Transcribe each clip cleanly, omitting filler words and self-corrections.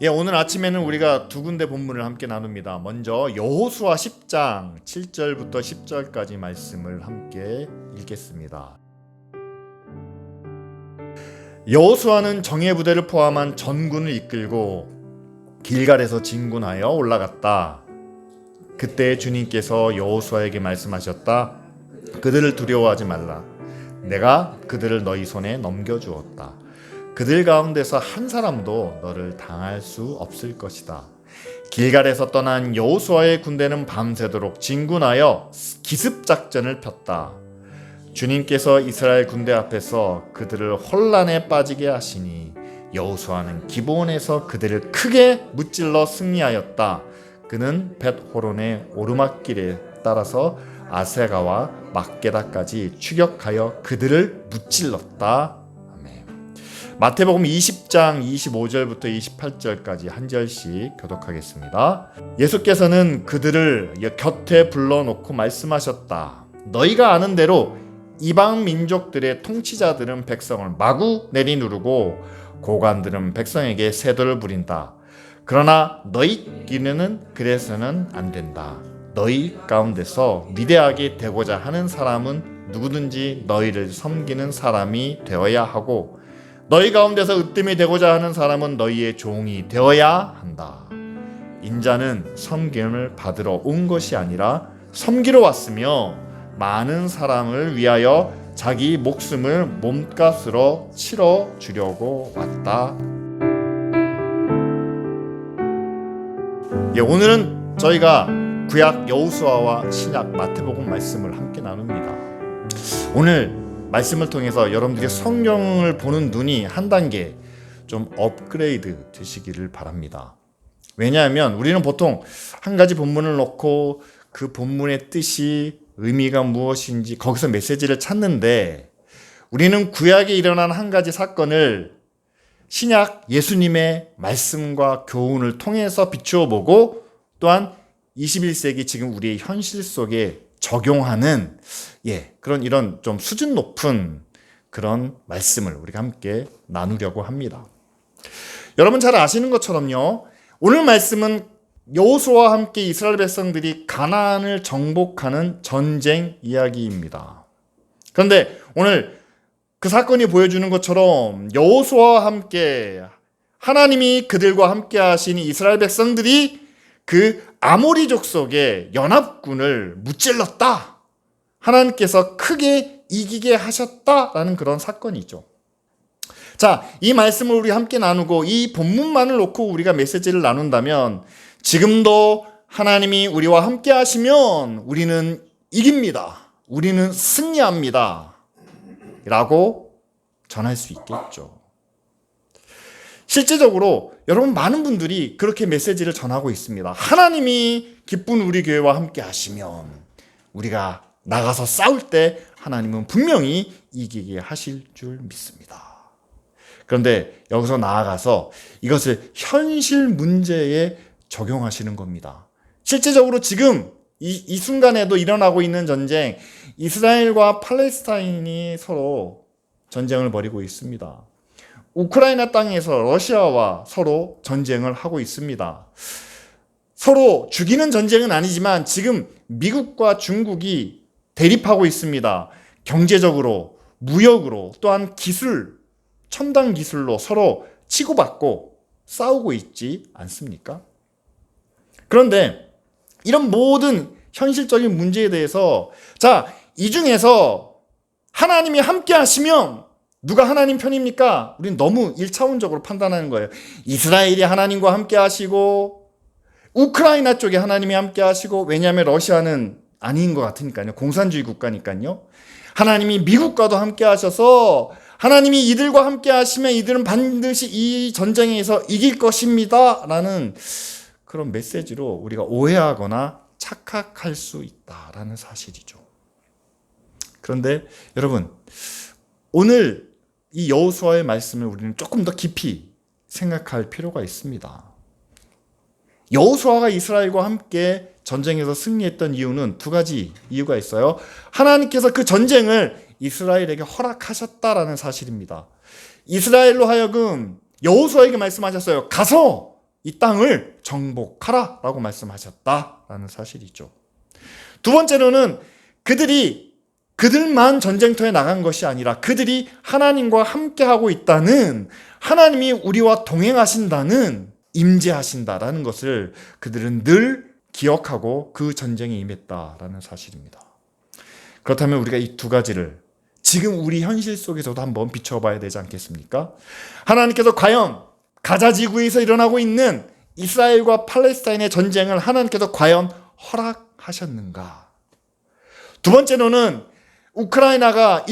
오늘 아침에는 우리가 두 군데 본문을 함께 나눕니다. 먼저 여호수아 10장 7절부터 10절까지 말씀을 함께 읽겠습니다. 여호수아는 정예 부대를 포함한 전군을 이끌고 길갈에서 진군하여 올라갔다. 그때 주님께서 여호수아에게 말씀하셨다. 그들을 두려워하지 말라. 내가 그들을 너희 손에 넘겨주었다. 그들 가운데서 한 사람도 너를 당할 수 없을 것이다. 길갈에서 떠난 여호수아의 군대는 밤새도록 진군하여 기습작전을 폈다. 주님께서 이스라엘 군대 앞에서 그들을 혼란에 빠지게 하시니 여호수아는 기브온에서 그들을 크게 무찔러 승리하였다. 그는 벳호론의 오르막길에 따라서 아세가와 막게다까지 추격하여 그들을 무찔렀다. 마태복음 20장 25절부터 28절까지 한 절씩 교독하겠습니다. 예수께서는 그들을 곁에 불러놓고 말씀하셨다. 너희가 아는 대로 이방 민족들의 통치자들은 백성을 마구 내리누르고 고관들은 백성에게 세도를 부린다. 그러나 너희끼리는 그래서는 안 된다. 너희 가운데서 위대하게 되고자 하는 사람은 누구든지 너희를 섬기는 사람이 되어야 하고 너희 가운데서 으뜸이 되고자 하는 사람은 너희의 종이 되어야 한다. 인자는 섬김을 받으러 온 것이 아니라 섬기러 왔으며 많은 사람을 위하여 자기 목숨을 몸값으로 치러 주려고 왔다. 오늘은 저희가 구약 여호수아와 신약 마태복음 말씀을 함께 나눕니다. 오늘 말씀을 통해서 여러분들의 성경을 보는 눈이 한 단계 좀 업그레이드 되시기를 바랍니다. 왜냐하면 우리는 보통 한 가지 본문을 놓고 그 본문의 뜻이 의미가 무엇인지 거기서 메시지를 찾는데 우리는 구약에 일어난 한 가지 사건을 신약 예수님의 말씀과 교훈을 통해서 비추어 보고 또한 21세기 지금 우리의 현실 속에 적용하는 그런 이런 좀 수준 높은 그런 말씀을 우리가 함께 나누려고 합니다. 여러분 잘 아시는 것처럼요. 오늘 말씀은 여호수아와 함께 이스라엘 백성들이 가나안을 정복하는 전쟁 이야기입니다. 그런데 오늘 그 사건이 보여주는 것처럼 여호수아와 함께 하나님이 그들과 함께 하신 이스라엘 백성들이 그 아모리 족속의 연합군을 무찔렀다. 하나님께서 크게 이기게 하셨다라는 그런 사건이죠. 자, 이 말씀을 우리 함께 나누고 이 본문만을 놓고 우리가 메시지를 나눈다면 지금도 하나님이 우리와 함께 하시면 우리는 이깁니다. 우리는 승리합니다. 라고 전할 수 있겠죠. 실제적으로 여러분 많은 분들이 그렇게 메시지를 전하고 있습니다. 하나님이 기쁜 우리 교회와 함께 하시면 우리가 나가서 싸울 때 하나님은 분명히 이기게 하실 줄 믿습니다. 그런데 여기서 나아가서 이것을 현실 문제에 적용하시는 겁니다. 실제적으로 지금 이 순간에도 일어나고 있는 전쟁, 이스라엘과 팔레스타인이 서로 전쟁을 벌이고 있습니다. 우크라이나 땅에서 러시아와 서로 전쟁을 하고 있습니다. 서로 죽이는 전쟁은 아니지만 지금 미국과 중국이 대립하고 있습니다. 경제적으로, 무역으로, 또한 기술, 첨단 기술로 서로 치고받고 싸우고 있지 않습니까? 그런데 이런 모든 현실적인 문제에 대해서 이 중에서 하나님이 함께 하시면 누가 하나님 편입니까? 우리는 너무 1차원적으로 판단하는 거예요. 이스라엘이 하나님과 함께 하시고 우크라이나 쪽에 하나님이 함께 하시고 왜냐하면 러시아는 아닌 것 같으니까요. 공산주의 국가니까요. 하나님이 미국과도 함께 하셔서 하나님이 이들과 함께 하시면 이들은 반드시 이 전쟁에서 이길 것입니다. 라는 그런 메시지로 우리가 오해하거나 착각할 수 있다라는 사실이죠. 그런데 여러분 오늘 이 여호수아의 말씀을 우리는 조금 더 깊이 생각할 필요가 있습니다. 여호수아가 이스라엘과 함께 전쟁에서 승리했던 이유는 두 가지 이유가 있어요. 하나님께서 그 전쟁을 이스라엘에게 허락하셨다라는 사실입니다. 이스라엘로 하여금 여호수아에게 말씀하셨어요. 가서 이 땅을 정복하라라고 말씀하셨다라는 사실이죠. 두 번째로는 그들만 전쟁터에 나간 것이 아니라 그들이 하나님과 함께하고 있다는, 하나님이 우리와 동행하신다는, 임재하신다라는 것을 그들은 늘 기억하고 그 전쟁에 임했다라는 사실입니다. 그렇다면 우리가 이 두 가지를 지금 우리 현실 속에서도 한번 비춰봐야 되지 않겠습니까? 하나님께서 과연 가자 지구에서 일어나고 있는 이스라엘과 팔레스타인의 전쟁을 하나님께서 과연 허락하셨는가? 두 번째로는 우크라이나가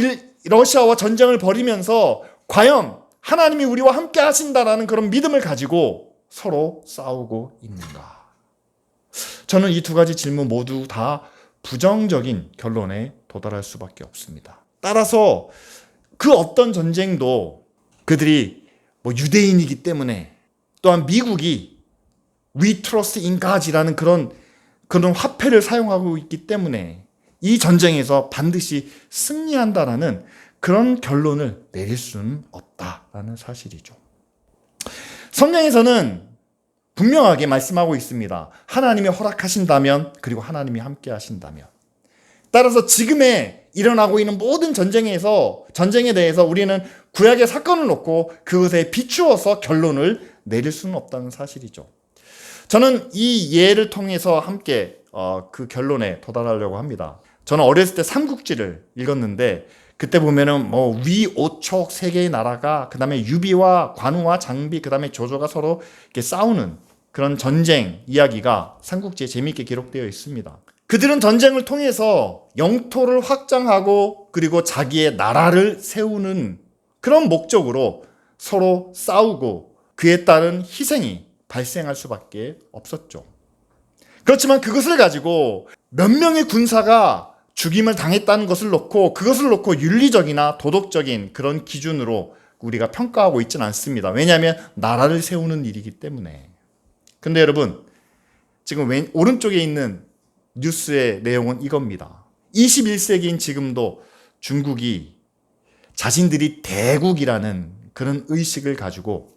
러시아와 전쟁을 벌이면서 과연 하나님이 우리와 함께 하신다라는 그런 믿음을 가지고 서로 싸우고 있는가? 저는 이 두 가지 질문 모두 다 부정적인 결론에 도달할 수밖에 없습니다. 따라서 그 어떤 전쟁도 그들이 유대인이기 때문에, 또한 미국이 We Trust in God이라는 그런 화폐를 사용하고 있기 때문에 이 전쟁에서 반드시 승리한다라는 그런 결론을 내릴 수는 없다라는 사실이죠. 성경에서는 분명하게 말씀하고 있습니다. 하나님이 허락하신다면, 그리고 하나님이 함께 하신다면. 따라서 지금에 일어나고 있는 모든 전쟁에 대해서 우리는 구약의 사건을 놓고 그것에 비추어서 결론을 내릴 수는 없다는 사실이죠. 저는 이 예를 통해서 함께 그 결론에 도달하려고 합니다. 저는 어렸을 때 삼국지를 읽었는데, 그때 보면은 위오촉 세 개의 나라가, 그 다음에 유비와 관우와 장비, 그 다음에 조조가 서로 이렇게 싸우는 그런 전쟁 이야기가 삼국지에 재미있게 기록되어 있습니다. 그들은 전쟁을 통해서 영토를 확장하고 그리고 자기의 나라를 세우는 그런 목적으로 서로 싸우고 그에 따른 희생이 발생할 수밖에 없었죠. 그렇지만 그것을 가지고 몇 명의 군사가 죽임을 당했다는 것을 놓고, 그것을 놓고 윤리적이나 도덕적인 그런 기준으로 우리가 평가하고 있지는 않습니다. 왜냐하면 나라를 세우는 일이기 때문에. 근데 여러분, 지금 오른쪽에 있는 뉴스의 내용은 이겁니다. 21세기인 지금도 중국이 자신들이 대국이라는 그런 의식을 가지고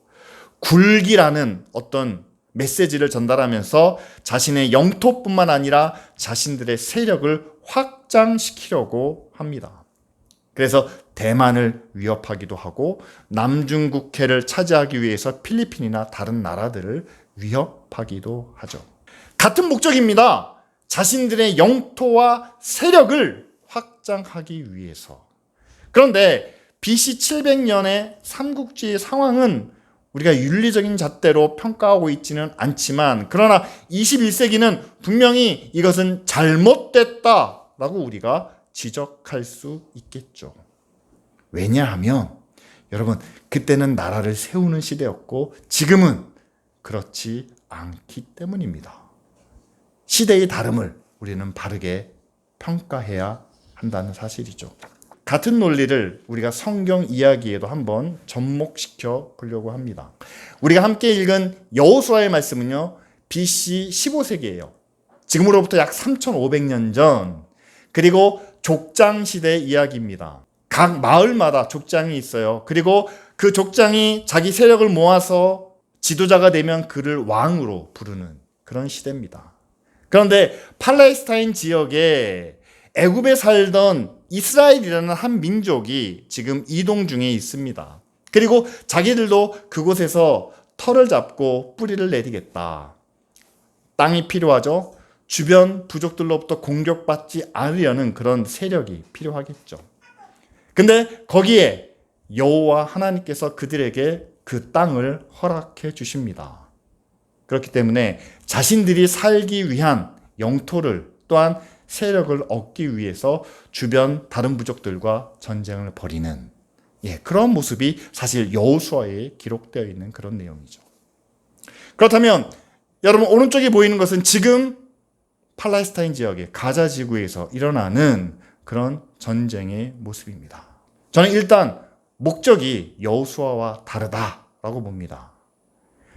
굴기라는 어떤 메시지를 전달하면서 자신의 영토뿐만 아니라 자신들의 세력을 확장시키려고 합니다. 그래서 대만을 위협하기도 하고 남중국해를 차지하기 위해서 필리핀이나 다른 나라들을 위협하기도 하죠. 같은 목적입니다. 자신들의 영토와 세력을 확장하기 위해서. 그런데 BC 700년의 삼국지의 상황은 우리가 윤리적인 잣대로 평가하고 있지는 않지만, 그러나 21세기는 분명히 이것은 잘못됐다라고 우리가 지적할 수 있겠죠. 왜냐하면 여러분, 그때는 나라를 세우는 시대였고 지금은 그렇지 않기 때문입니다. 시대의 다름을 우리는 바르게 평가해야 한다는 사실이죠. 같은 논리를 우리가 성경 이야기에도 한번 접목시켜 보려고 합니다. 우리가 함께 읽은 여호수아의 말씀은요, BC 15세기예요. 지금으로부터 약 3,500년 전, 그리고 족장 시대 이야기입니다. 각 마을마다 족장이 있어요. 그리고 그 족장이 자기 세력을 모아서 지도자가 되면 그를 왕으로 부르는 그런 시대입니다. 그런데 팔레스타인 지역에 애굽에 살던 이스라엘이라는 한 민족이 지금 이동 중에 있습니다. 그리고 자기들도 그곳에서 터를 잡고 뿌리를 내리겠다. 땅이 필요하죠. 주변 부족들로부터 공격받지 않으려는 그런 세력이 필요하겠죠. 근데 거기에 여호와 하나님께서 그들에게 그 땅을 허락해 주십니다. 그렇기 때문에 자신들이 살기 위한 영토를, 또한 세력을 얻기 위해서 주변 다른 부족들과 전쟁을 벌이는 그런 모습이 사실 여호수아에 기록되어 있는 그런 내용이죠. 그렇다면 여러분, 오른쪽에 보이는 것은 지금 팔레스타인 지역의 가자 지구에서 일어나는 그런 전쟁의 모습입니다. 저는 일단 목적이 여호수아와 다르다라고 봅니다.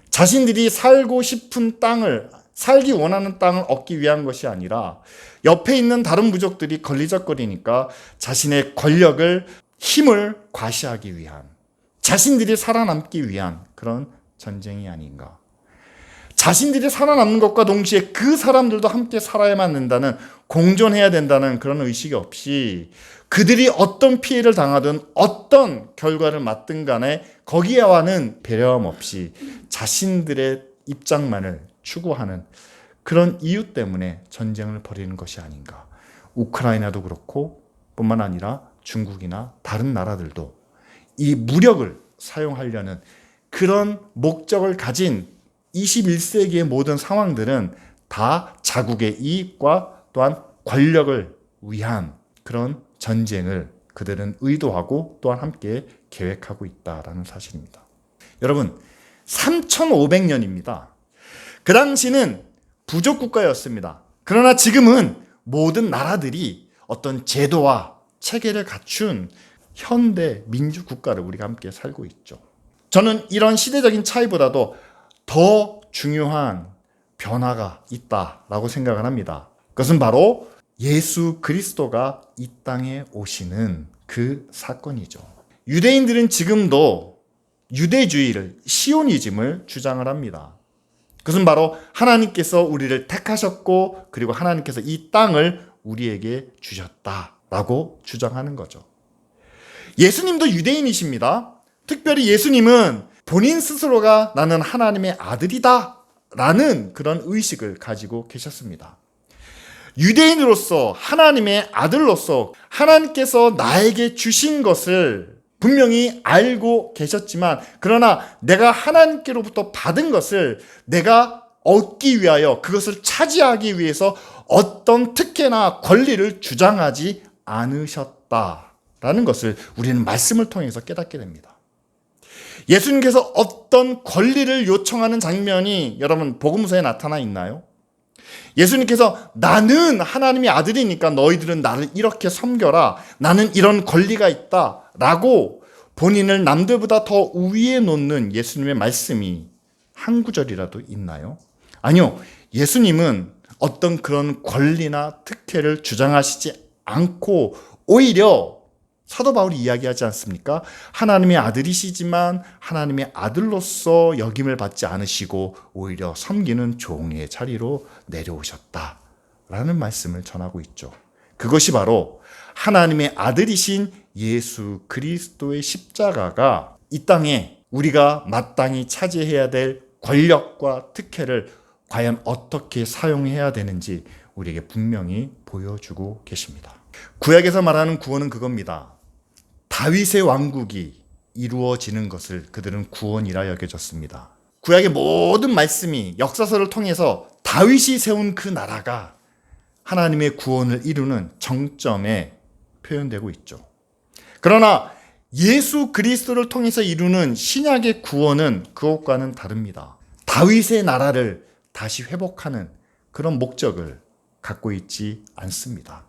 자신들이 살고 싶은 땅을, 살기 원하는 땅을 얻기 위한 것이 아니라 옆에 있는 다른 부족들이 걸리적거리니까 자신의 권력을, 힘을 과시하기 위한, 자신들이 살아남기 위한 그런 전쟁이 아닌가. 자신들이 살아남는 것과 동시에 그 사람들도 함께 살아야만 된다는, 공존해야 된다는 그런 의식이 없이 그들이 어떤 피해를 당하든 어떤 결과를 맞든 간에 거기에와는 배려함 없이 자신들의 입장만을 추구하는 그런 이유 때문에 전쟁을 벌이는 것이 아닌가. 우크라이나도 그렇고 뿐만 아니라 중국이나 다른 나라들도 이 무력을 사용하려는 그런 목적을 가진 21세기의 모든 상황들은 다 자국의 이익과 또한 권력을 위한 그런 전쟁을 그들은 의도하고 또한 함께 계획하고 있다라는 사실입니다. 여러분, 3500년입니다. 그 당시는 부족 국가였습니다. 그러나 지금은 모든 나라들이 어떤 제도와 체계를 갖춘 현대 민주 국가를 우리가 함께 살고 있죠. 저는 이런 시대적인 차이보다도 더 중요한 변화가 있다라고 생각을 합니다. 그것은 바로 예수 그리스도가 이 땅에 오시는 그 사건이죠. 유대인들은 지금도 유대주의를, 시오니즘을 주장을 합니다. 그것은 바로 하나님께서 우리를 택하셨고 그리고 하나님께서 이 땅을 우리에게 주셨다라고 주장하는 거죠. 예수님도 유대인이십니다. 특별히 예수님은 본인 스스로가 나는 하나님의 아들이다 라는 그런 의식을 가지고 계셨습니다. 유대인으로서, 하나님의 아들로서 하나님께서 나에게 주신 것을 분명히 알고 계셨지만, 그러나 내가 하나님께로부터 받은 것을 내가 얻기 위하여, 그것을 차지하기 위해서 어떤 특혜나 권리를 주장하지 않으셨다라는 것을 우리는 말씀을 통해서 깨닫게 됩니다. 예수님께서 어떤 권리를 요청하는 장면이 여러분 복음서에 나타나 있나요? 예수님께서 나는 하나님의 아들이니까 너희들은 나를 이렇게 섬겨라, 나는 이런 권리가 있다 라고 본인을 남들보다 더 우위에 놓는 예수님의 말씀이 한 구절이라도 있나요? 아니요. 예수님은 어떤 그런 권리나 특혜를 주장하시지 않고 오히려 사도 바울이 이야기하지 않습니까? 하나님의 아들이시지만 하나님의 아들로서 역임을 받지 않으시고 오히려 섬기는 종의 자리로 내려오셨다라는 말씀을 전하고 있죠. 그것이 바로 하나님의 아들이신 예수 그리스도의 십자가가 이 땅에 우리가 마땅히 차지해야 될 권력과 특혜를 과연 어떻게 사용해야 되는지 우리에게 분명히 보여주고 계십니다. 구약에서 말하는 구원은 그겁니다. 다윗의 왕국이 이루어지는 것을 그들은 구원이라 여겨졌습니다. 구약의 모든 말씀이 역사서를 통해서 다윗이 세운 그 나라가 하나님의 구원을 이루는 정점에 표현되고 있죠. 그러나 예수 그리스도를 통해서 이루는 신약의 구원은 그것과는 다릅니다. 다윗의 나라를 다시 회복하는 그런 목적을 갖고 있지 않습니다.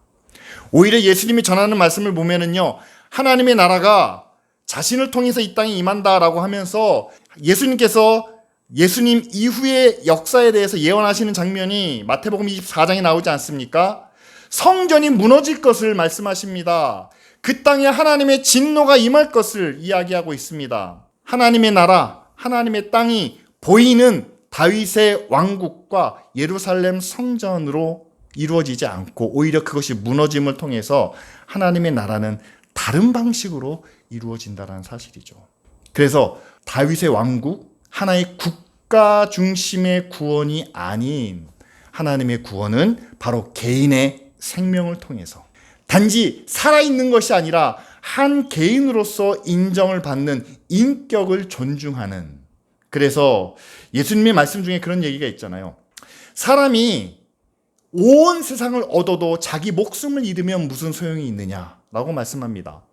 오히려 예수님이 전하는 말씀을 보면은요, 하나님의 나라가 자신을 통해서 이 땅에 임한다라고 하면서 예수님께서 예수님 이후의 역사에 대해서 예언하시는 장면이 마태복음 24장에 나오지 않습니까? 성전이 무너질 것을 말씀하십니다. 그 땅에 하나님의 진노가 임할 것을 이야기하고 있습니다. 하나님의 나라, 하나님의 땅이 보이는 다윗의 왕국과 예루살렘 성전으로 이루어지지 않고 오히려 그것이 무너짐을 통해서 하나님의 나라는 다른 방식으로 이루어진다는 사실이죠. 그래서 다윗의 왕국, 하나의 국가 중심의 구원이 아닌 하나님의 구원은 바로 개인의 생명을 통해서 단지 살아있는 것이 아니라 한 개인으로서 인정을 받는 인격을 존중하는, 그래서 예수님의 말씀 중에 그런 얘기가 있잖아요. 사람이 온 세상을 얻어도 자기 목숨을 잃으면 무슨 소용이 있느냐라고 말씀합니다.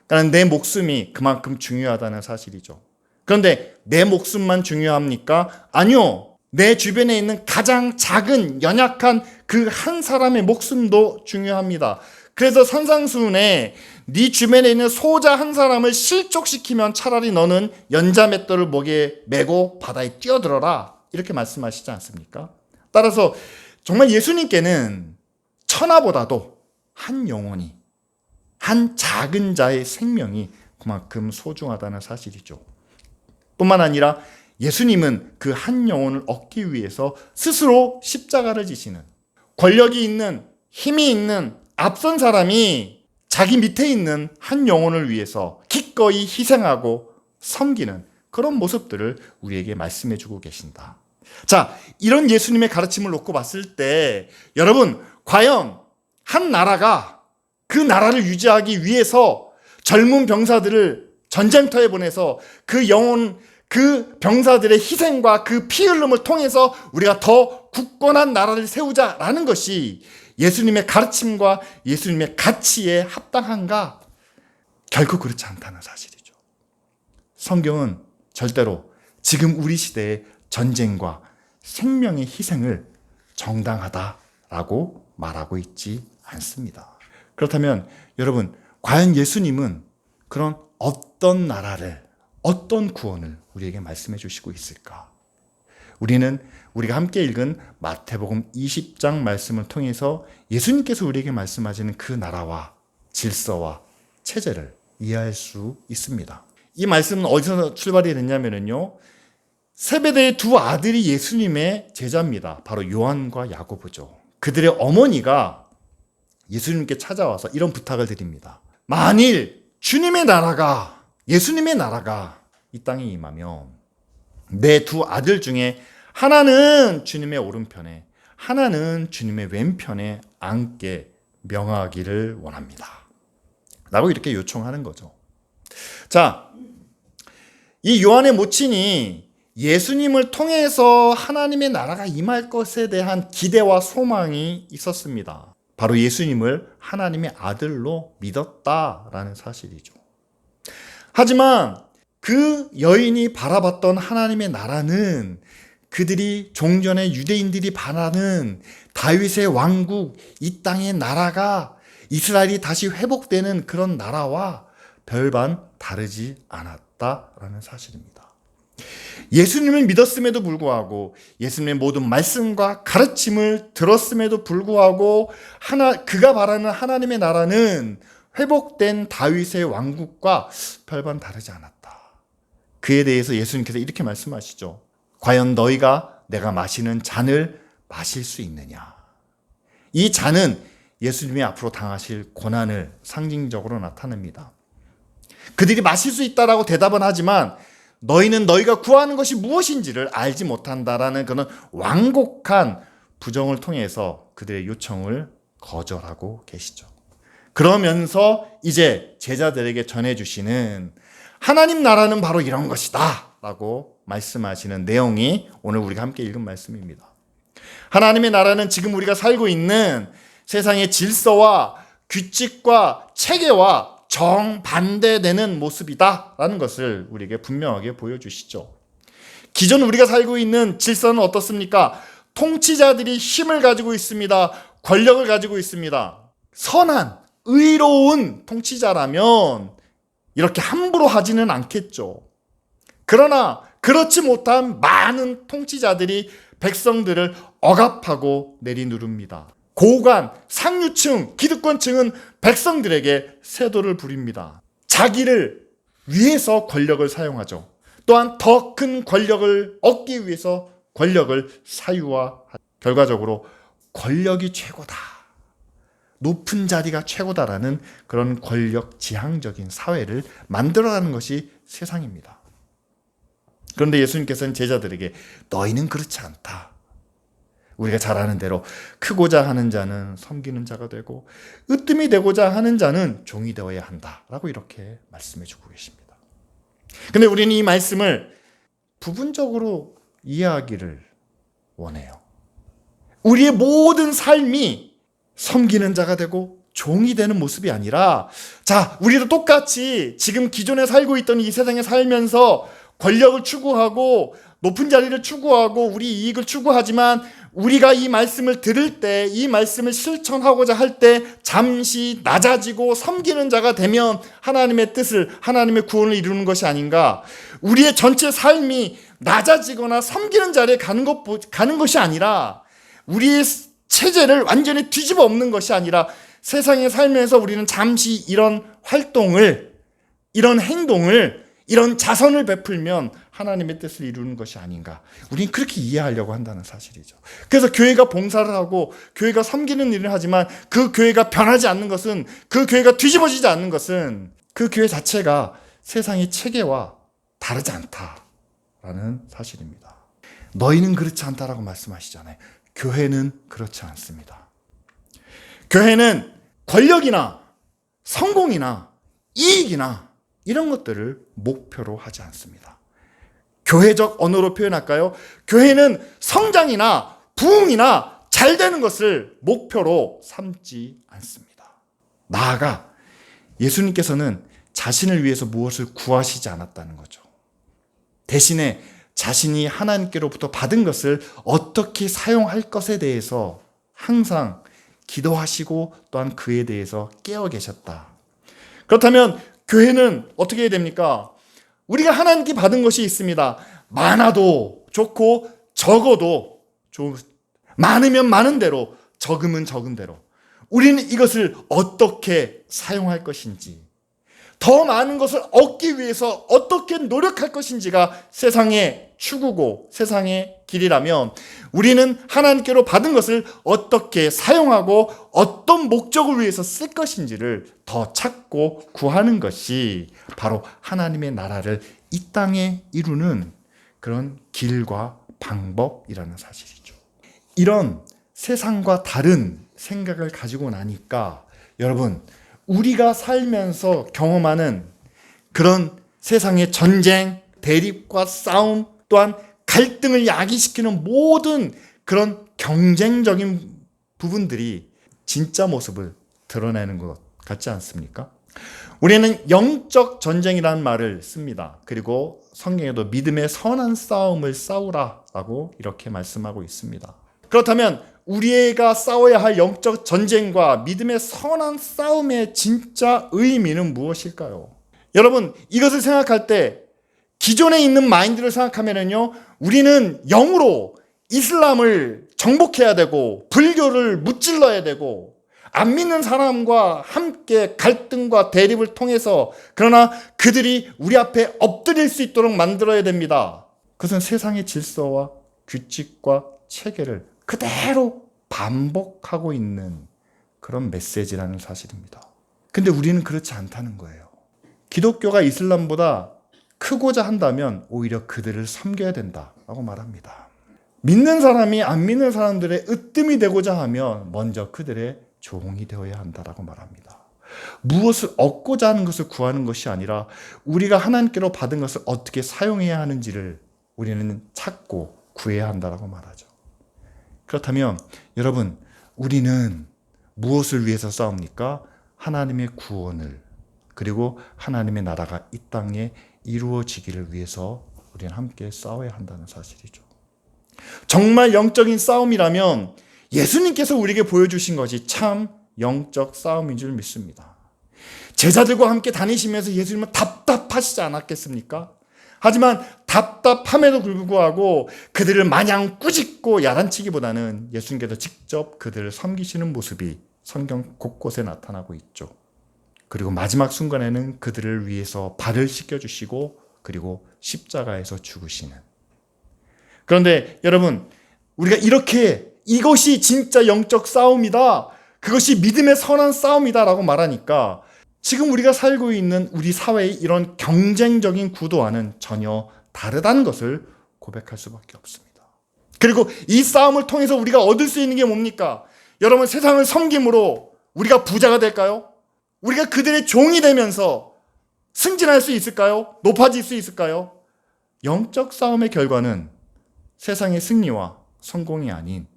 그러니까 내 목숨이 그만큼 중요하다는 사실이죠. 그런데 내 목숨만 중요합니까? 아니요. 내 주변에 있는 가장 작은 연약한 그 한 사람의 목숨도 중요합니다. 그래서 산상수훈에 네 주변에 있는 소자 한 사람을 실족시키면 차라리 너는 연자맷돌을 목에 메고 바다에 뛰어들어라, 이렇게 말씀하시지 않습니까? 따라서 정말 예수님께는 천하보다도 한 영혼이, 한 작은 자의 생명이 그만큼 소중하다는 사실이죠. 뿐만 아니라 예수님은 그 한 영혼을 얻기 위해서 스스로 십자가를 지시는, 권력이 있는, 힘이 있는 앞선 사람이 자기 밑에 있는 한 영혼을 위해서 기꺼이 희생하고 섬기는 그런 모습들을 우리에게 말씀해 주고 계신다. 자, 이런 예수님의 가르침을 놓고 봤을 때 여러분, 과연 한 나라가 그 나라를 유지하기 위해서 젊은 병사들을 전쟁터에 보내서 그 영혼, 그 병사들의 희생과 그 피 흘림을 통해서 우리가 더 굳건한 나라를 세우자라는 것이 예수님의 가르침과 예수님의 가치에 합당한가? 결코 그렇지 않다는 사실이죠. 성경은 절대로 지금 우리 시대의 전쟁과 생명의 희생을 정당하다라고 말하고 있지 않습니다. 그렇다면 여러분, 과연 예수님은 그런 어떤 나라를, 어떤 구원을 우리에게 말씀해 주시고 있을까? 우리는 우리가 함께 읽은 마태복음 20장 말씀을 통해서 예수님께서 우리에게 말씀하시는 그 나라와 질서와 체제를 이해할 수 있습니다. 이 말씀은 어디서 출발이 됐냐면요, 세베대의 두 아들이 예수님의 제자입니다. 바로 요한과 야고보죠. 그들의 어머니가 예수님께 찾아와서 이런 부탁을 드립니다. 만일 주님의 나라가, 예수님의 나라가 이 땅에 임하면 내 두 아들 중에 하나는 주님의 오른편에, 하나는 주님의 왼편에 앉게 명하기를 원합니다. 라고 이렇게 요청하는 거죠. 자, 이 요한의 모친이 예수님을 통해서 하나님의 나라가 임할 것에 대한 기대와 소망이 있었습니다. 바로 예수님을 하나님의 아들로 믿었다라는 사실이죠. 하지만 그 여인이 바라봤던 하나님의 나라는 그들이 종전에 유대인들이 바라는 다윗의 왕국, 이 땅의 나라가 이스라엘이 다시 회복되는 그런 나라와 별반 다르지 않았다라는 사실입니다. 예수님을 믿었음에도 불구하고, 예수님의 모든 말씀과 가르침을 들었음에도 불구하고 그가 바라는 하나님의 나라는 회복된 다윗의 왕국과 별반 다르지 않았다. 그에 대해서 예수님께서 이렇게 말씀하시죠. 과연 너희가 내가 마시는 잔을 마실 수 있느냐? 이 잔은 예수님이 앞으로 당하실 고난을 상징적으로 나타냅니다. 그들이 마실 수 있다라고 대답은 하지만 너희는 너희가 구하는 것이 무엇인지를 알지 못한다라는 그런 완곡한 부정을 통해서 그들의 요청을 거절하고 계시죠. 그러면서 이제 제자들에게 전해주시는 하나님 나라는 바로 이런 것이다 라고 말씀하시는 내용이 오늘 우리가 함께 읽은 말씀입니다. 하나님의 나라는 지금 우리가 살고 있는 세상의 질서와 규칙과 체계와 정반대되는 모습이다 라는 것을 우리에게 분명하게 보여주시죠. 기존 우리가 살고 있는 질서는 어떻습니까? 통치자들이 힘을 가지고 있습니다. 권력을 가지고 있습니다. 선한, 의로운 통치자라면 이렇게 함부로 하지는 않겠죠. 그러나 그렇지 못한 많은 통치자들이 백성들을 억압하고 내리누릅니다. 고관, 상류층, 기득권층은 백성들에게 세도를 부립니다. 자기를 위해서 권력을 사용하죠. 또한 더 큰 권력을 얻기 위해서 권력을 사유화하죠. 결과적으로 권력이 최고다, 높은 자리가 최고다라는 그런 권력 지향적인 사회를 만들어가는 것이 세상입니다. 그런데 예수님께서는 제자들에게 너희는 그렇지 않다. 우리가 잘 아는 대로 크고자 하는 자는 섬기는 자가 되고 으뜸이 되고자 하는 자는 종이 되어야 한다라고 이렇게 말씀해 주고 계십니다. 근데 우리는 이 말씀을 부분적으로 이해하기를 원해요. 우리의 모든 삶이 섬기는 자가 되고 종이 되는 모습이 아니라, 자, 우리도 똑같이 지금 기존에 살고 있던 이 세상에 살면서 권력을 추구하고 높은 자리를 추구하고 우리 이익을 추구하지만 우리가 이 말씀을 들을 때, 이 말씀을 실천하고자 할 때 잠시 낮아지고 섬기는 자가 되면 하나님의 뜻을, 하나님의 구원을 이루는 것이 아닌가. 우리의 전체 삶이 낮아지거나 섬기는 자리에 가는 것이 아니라, 우리의 체제를 완전히 뒤집어 엎는 것이 아니라 세상에 살면서 우리는 잠시 이런 활동을, 이런 행동을, 이런 자선을 베풀면 하나님의 뜻을 이루는 것이 아닌가. 우리는 그렇게 이해하려고 한다는 사실이죠. 그래서 교회가 봉사를 하고 교회가 섬기는 일을 하지만 그 교회가 변하지 않는 것은, 그 교회가 뒤집어지지 않는 것은 그 교회 자체가 세상의 체계와 다르지 않다라는 사실입니다. 너희는 그렇지 않다라고 말씀하시잖아요. 교회는 그렇지 않습니다. 교회는 권력이나 성공이나 이익이나 이런 것들을 목표로 하지 않습니다. 교회적 언어로 표현할까요? 교회는 성장이나 부흥이나 잘 되는 것을 목표로 삼지 않습니다. 나아가 예수님께서는 자신을 위해서 무엇을 구하시지 않았다는 거죠. 대신에 자신이 하나님께로부터 받은 것을 어떻게 사용할 것에 대해서 항상 기도하시고 또한 그에 대해서 깨어 계셨다. 그렇다면 교회는 어떻게 해야 됩니까? 우리가 하나님께 받은 것이 있습니다. 많아도 좋고 적어도 많으면 많은 대로, 적으면 적은 대로 우리는 이것을 어떻게 사용할 것인지, 더 많은 것을 얻기 위해서 어떻게 노력할 것인지가 세상의 추구고 세상의 길이라면, 우리는 하나님께로 받은 것을 어떻게 사용하고 어떤 목적을 위해서 쓸 것인지를 더 찾고 구하는 것이 바로 하나님의 나라를 이 땅에 이루는 그런 길과 방법이라는 사실이죠. 이런 세상과 다른 생각을 가지고 나니까 여러분, 우리가 살면서 경험하는 그런 세상의 전쟁, 대립과 싸움, 또한 갈등을 야기시키는 모든 그런 경쟁적인 부분들이 진짜 모습을 드러내는 것 같지 않습니까? 우리는 영적 전쟁이라는 말을 씁니다. 그리고 성경에도 믿음의 선한 싸움을 싸우라라고 이렇게 말씀하고 있습니다. 그렇다면 우리가 싸워야 할 영적 전쟁과 믿음의 선한 싸움의 진짜 의미는 무엇일까요? 여러분, 이것을 생각할 때 기존에 있는 마인드를 생각하면요, 우리는 영으로 이슬람을 정복해야 되고 불교를 무찔러야 되고 안 믿는 사람과 함께 갈등과 대립을 통해서, 그러나 그들이 우리 앞에 엎드릴 수 있도록 만들어야 됩니다. 그것은 세상의 질서와 규칙과 체계를 그대로 반복하고 있는 그런 메시지라는 사실입니다. 근데 우리는 그렇지 않다는 거예요. 기독교가 이슬람보다 크고자 한다면 오히려 그들을 섬겨야 된다라고 말합니다. 믿는 사람이 안 믿는 사람들의 으뜸이 되고자 하면 먼저 그들의 종이 되어야 한다라고 말합니다. 무엇을 얻고자 하는 것을 구하는 것이 아니라 우리가 하나님께로 받은 것을 어떻게 사용해야 하는지를 우리는 찾고 구해야 한다라고 말하죠. 그렇다면 여러분, 우리는 무엇을 위해서 싸웁니까? 하나님의 구원을, 그리고 하나님의 나라가 이 땅에 이루어지기를 위해서 우리는 함께 싸워야 한다는 사실이죠. 정말 영적인 싸움이라면 예수님께서 우리에게 보여주신 것이 참 영적 싸움인 줄 믿습니다. 제자들과 함께 다니시면서 예수님은 답답하시지 않았겠습니까? 하지만 답답함에도 불구하고 그들을 마냥 꾸짖고 야단치기보다는 예수님께서 직접 그들을 섬기시는 모습이 성경 곳곳에 나타나고 있죠. 그리고 마지막 순간에는 그들을 위해서 발을 씻겨주시고 그리고 십자가에서 죽으시는. 그런데 여러분, 우리가 이렇게 이것이 진짜 영적 싸움이다, 그것이 믿음의 선한 싸움이다 라고 말하니까 지금 우리가 살고 있는 우리 사회의 이런 경쟁적인 구도와는 전혀 다르다는 것을 고백할 수밖에 없습니다. 그리고 이 싸움을 통해서 우리가 얻을 수 있는 게 뭡니까? 여러분, 세상을 섬김으로 우리가 부자가 될까요? 우리가 그들의 종이 되면서 승진할 수 있을까요? 높아질 수 있을까요? 영적 싸움의 결과는 세상의 승리와 성공이 아닌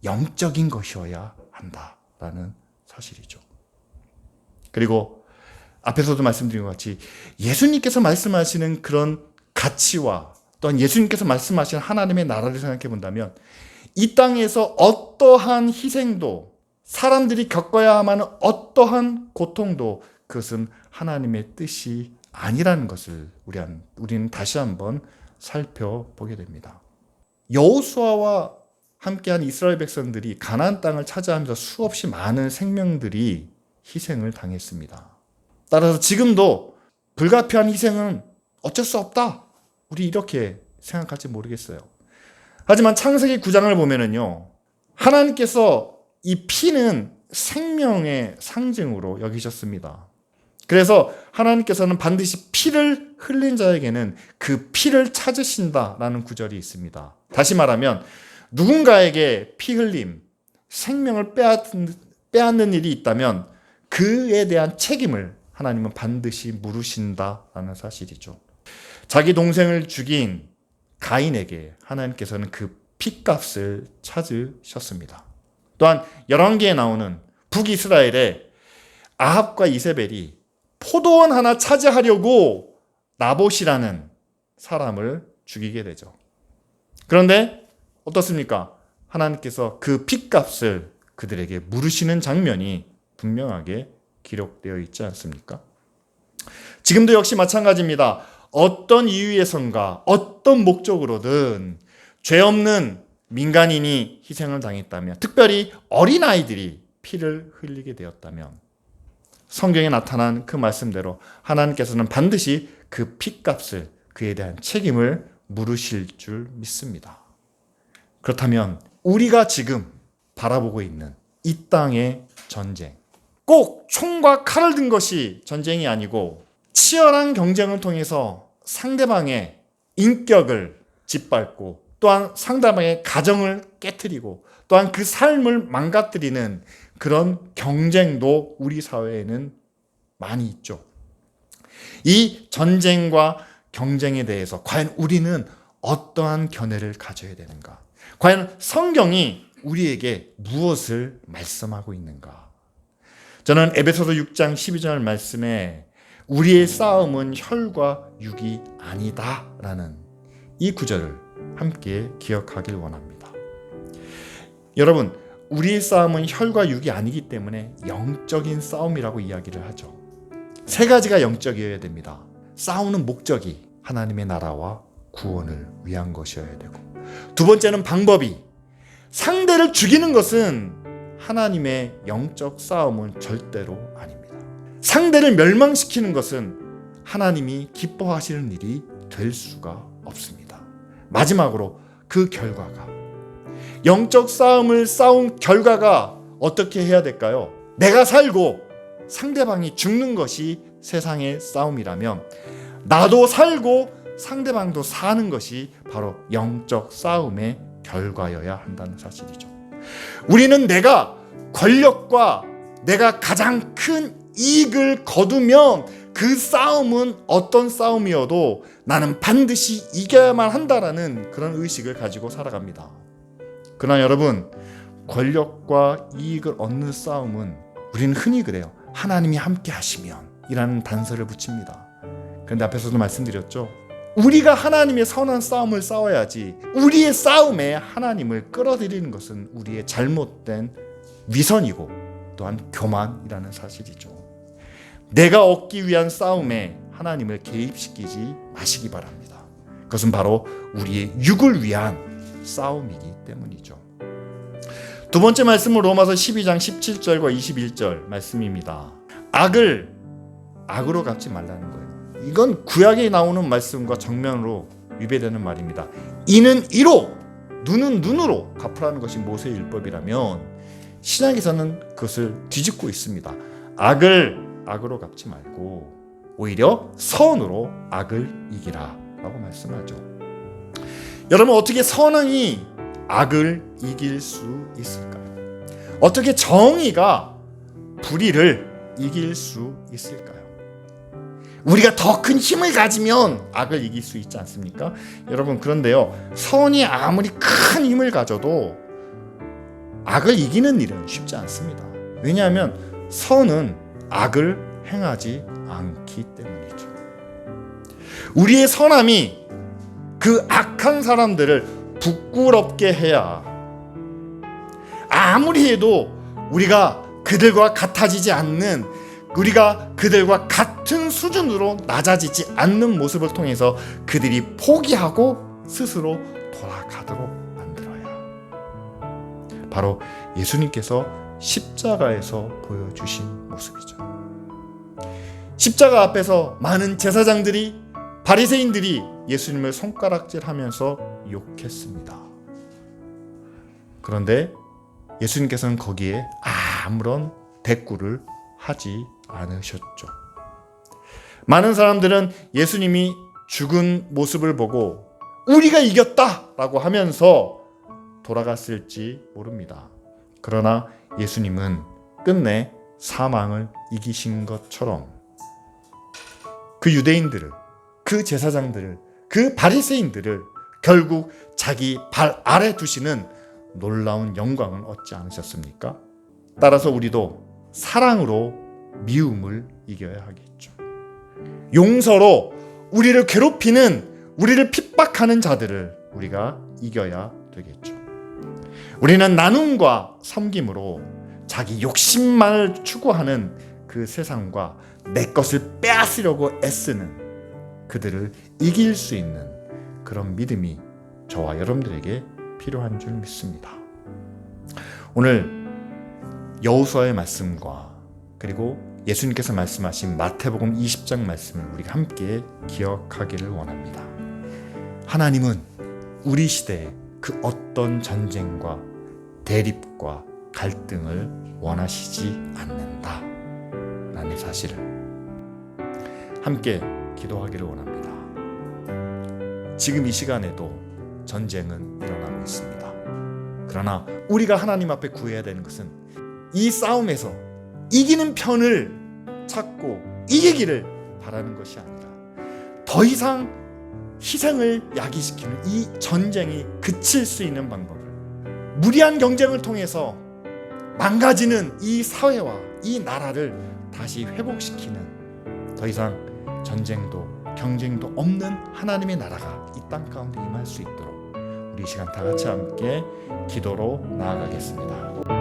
영적인 것이어야 한다라는 사실이죠. 그리고 앞에서도 말씀드린 것 같이 예수님께서 말씀하시는 그런 가치와 또한 예수님께서 말씀하시는 하나님의 나라를 생각해 본다면 이 땅에서 어떠한 희생도, 사람들이 겪어야 하는 어떠한 고통도 그것은 하나님의 뜻이 아니라는 것을 우리는 다시 한번 살펴보게 됩니다. 여호수아와 함께한 이스라엘 백성들이 가나안 땅을 차지하면서 수없이 많은 생명들이 희생을 당했습니다. 따라서 지금도 불가피한 희생은 어쩔 수 없다, 우리 이렇게 생각할지 모르겠어요. 하지만 창세기 9장을 보면은요, 하나님께서 이 피는 생명의 상징으로 여기셨습니다. 그래서 하나님께서는 반드시 피를 흘린 자에게는 그 피를 찾으신다라는 구절이 있습니다. 다시 말하면 누군가에게 피 흘림, 생명을 빼앗는 일이 있다면 그에 대한 책임을 하나님은 반드시 물으신다라는 사실이죠. 자기 동생을 죽인 가인에게 하나님께서는 그 피값을 찾으셨습니다. 또한 열왕기에 나오는 북이스라엘의 아합과 이세벨이 포도원 하나 차지하려고 나봇이라는 사람을 죽이게 되죠. 그런데 어떻습니까? 하나님께서 그 피값을 그들에게 물으시는 장면이 분명하게 기록되어 있지 않습니까? 지금도 역시 마찬가지입니다. 어떤 이유에선가 어떤 목적으로든 죄 없는 민간인이 희생을 당했다면, 특별히 어린아이들이 피를 흘리게 되었다면 성경에 나타난 그 말씀대로 하나님께서는 반드시 그 피값을, 그에 대한 책임을 물으실 줄 믿습니다. 그렇다면 우리가 지금 바라보고 있는 이 땅의 전쟁, 꼭 총과 칼을 든 것이 전쟁이 아니고 치열한 경쟁을 통해서 상대방의 인격을 짓밟고 또한 상대방의 가정을 깨트리고 또한 그 삶을 망가뜨리는 그런 경쟁도 우리 사회에는 많이 있죠. 이 전쟁과 경쟁에 대해서 과연 우리는 어떠한 견해를 가져야 되는가? 과연 성경이 우리에게 무엇을 말씀하고 있는가? 저는 에베소서 6장 12절 말씀에 우리의 싸움은 혈과 육이 아니다라는 이 구절을 함께 기억하길 원합니다. 여러분, 우리의 싸움은 혈과 육이 아니기 때문에 영적인 싸움이라고 이야기를 하죠. 세 가지가 영적이어야 됩니다. 싸우는 목적이 하나님의 나라와 구원을 위한 것이어야 되고, 두 번째는 방법이, 상대를 죽이는 것은 하나님의 영적 싸움은 절대로 아닙니다. 상대를 멸망시키는 것은 하나님이 기뻐하시는 일이 될 수가 없습니다. 마지막으로 그 결과가, 영적 싸움을 싸운 결과가 어떻게 해야 될까요? 내가 살고 상대방이 죽는 것이 세상의 싸움이라면 나도 살고 상대방도 사는 것이 바로 영적 싸움의 결과여야 한다는 사실이죠. 우리는 내가 권력과 내가 가장 큰 이익을 거두면 그 싸움은 어떤 싸움이어도 나는 반드시 이겨야만 한다라는 그런 의식을 가지고 살아갑니다. 그러나 여러분, 권력과 이익을 얻는 싸움은 우리는 흔히 그래요. 하나님이 함께 하시면 이라는 단서를 붙입니다. 그런데 앞에서도 말씀드렸죠. 우리가 하나님의 선한 싸움을 싸워야지, 우리의 싸움에 하나님을 끌어들이는 것은 우리의 잘못된 위선이고 또한 교만이라는 사실이죠. 내가 얻기 위한 싸움에 하나님을 개입시키지 마시기 바랍니다. 그것은 바로 우리의 육을 위한 싸움이기 때문이죠. 두 번째 말씀은 로마서 12장 17절과 21절 말씀입니다. 악을 악으로 갚지 말라는 거예요. 이건 구약에 나오는 말씀과 정면으로 위배되는 말입니다. 이는 이로, 눈은 눈으로 갚으라는 것이 모세의 율법이라면 신약에서는 그것을 뒤집고 있습니다. 악을 악으로 갚지 말고 오히려 선으로 악을 이기라 라고 말씀하죠. 여러분, 어떻게 선행이 악을 이길 수 있을까요? 어떻게 정의가 불의를 이길 수 있을까요? 우리가 더 큰 힘을 가지면 악을 이길 수 있지 않습니까? 여러분, 그런데요, 선이 아무리 큰 힘을 가져도 악을 이기는 일은 쉽지 않습니다. 왜냐하면 선은 악을 행하지 않기 때문이죠. 우리의 선함이 그 악한 사람들을 부끄럽게 해야, 아무리 해도 우리가 그들과 같아지지 않는, 우리가 그들과 같은 수준으로 낮아지지 않는 모습을 통해서 그들이 포기하고 스스로 돌아가도록 만들어야, 바로 예수님께서 십자가에서 보여주신 모습이죠. 십자가 앞에서 많은 제사장들이, 바리새인들이 예수님을 손가락질하면서 욕했습니다. 그런데 예수님께서는 거기에 아무런 대꾸를 하지 않으셨죠. 많은 사람들은 예수님이 죽은 모습을 보고 우리가 이겼다라고 하면서 돌아갔을지 모릅니다. 그러나 예수님은 끝내 사망을 이기신 것처럼 그 유대인들을, 그 제사장들을, 그 바리새인들을 결국 자기 발 아래 두시는 놀라운 영광을 얻지 않으셨습니까? 따라서 우리도 사랑으로 미움을 이겨야 하겠죠. 용서로 우리를 괴롭히는, 우리를 핍박하는 자들을 우리가 이겨야 되겠죠. 우리는 나눔과 섬김으로 자기 욕심만을 추구하는 그 세상과 내 것을 빼앗으려고 애쓰는 그들을 이길 수 있는 그런 믿음이 저와 여러분들에게 필요한 줄 믿습니다. 오늘 여호수아의 말씀과 그리고 예수님께서 말씀하신 마태복음 20장 말씀을 우리가 함께 기억하기를 원합니다. 하나님은 우리 시대에 그 어떤 전쟁과 대립과 갈등을 원하시지 않는다 라는 사실을 함께 기도하기를 원합니다. 지금 이 시간에도 전쟁은 일어나고 있습니다. 그러나 우리가 하나님 앞에 구해야 되는 것은 이 싸움에서 이기는 편을 찾고 이기기를 바라는 것이 아니라 더 이상 희생을 야기시키는 이 전쟁이 그칠 수 있는 방법을, 무리한 경쟁을 통해서 망가지는 이 사회와 이 나라를 다시 회복시키는, 더 이상 전쟁도 경쟁도 없는 하나님의 나라가 이 땅 가운데 임할 수 있도록 우리 이 시간 다 같이 함께 기도로 나아가겠습니다.